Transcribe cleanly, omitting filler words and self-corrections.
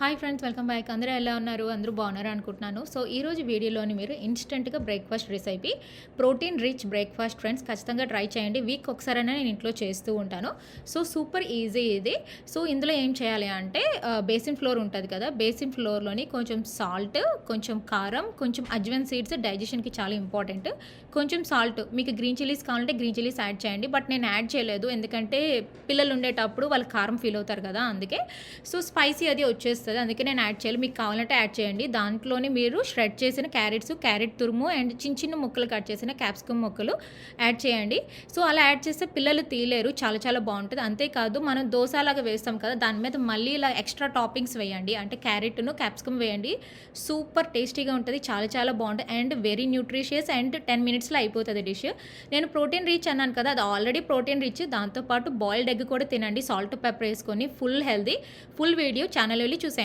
Hi friends, welcome back. అందరూ ఎలా ఉన్నారు? అందరూ బాగున్నారు అనుకుంటున్నాను. సో ఈరోజు వీడియోలోని మీరు ఇన్స్టెంట్గా breakfast recipe, protein rich breakfast friends ఖచ్చితంగా ట్రై చేయండి. వీక్ ఒకసారైనా నేను ఇంట్లో చేస్తూ ఉంటాను. సో సూపర్ ఈజీ ఇది. సో ఇందులో ఏం చేయాలి అంటే బేసిన్ ఫ్లోర్ ఉంటుంది కదా, బేసిన్ ఫ్లోర్లోని కొంచెం సాల్ట్, కొంచెం కారం, కొంచెం అజ్వైన్ సీడ్స్ డైజెషన్కి చాలా ఇంపార్టెంట్. కొంచెం సాల్ట్, మీకు గ్రీన్ చిల్లీస్ కావాలంటే గ్రీన్ చిల్లీస్ యాడ్ చేయండి. బట్ నేను యాడ్ చేయలేదు, ఎందుకంటే పిల్లలు ఉండేటప్పుడు వాళ్ళు కారం ఫీల్ అవుతారు కదా, అందుకే. సో స్పైసీ అది వచ్చేస్తుంది, అందుకే నేను యాడ్ చేయాలి. మీకు కావాలంటే యాడ్ చేయండి. దాంట్లోనే మీరు షెడ్ చేసిన క్యారెట్ తురుము అండ్ చిన్న చిన్న ముక్కలు కట్ చేసిన క్యాప్సికమ్ ముక్కలు యాడ్ చేయండి. సో అలా యాడ్ చేస్తే పిల్లలు తీయలేరు, చాలా చాలా బాగుంటుంది. అంతేకాదు మనం దోశ లాగా వేస్తాం కదా, దాని మీద మళ్ళీ ఇలా ఎక్స్ట్రా టాపింగ్స్ వేయండి, అంటే క్యారెట్ను క్యాప్సికమ్ వేయండి. సూపర్ టేస్టీగా ఉంటుంది, చాలా చాలా బాగుంటుంది అండ్ వెరీ న్యూట్రిషియస్ అండ్ 10 మినిట్స్లో అయిపోతుంది డిష్. నేను ప్రోటీన్ రిచ్ అన్నాను కదా, అది ఆల్రెడీ ప్రోటీన్ రిచ్. దాంతోపాటు బాయిల్డ్ ఎగ్ కూడా తినండి, సాల్ట్ పెప్పర్ వేసుకొని. Full healthy. Full video channel వెళ్ళి చూసేయండి.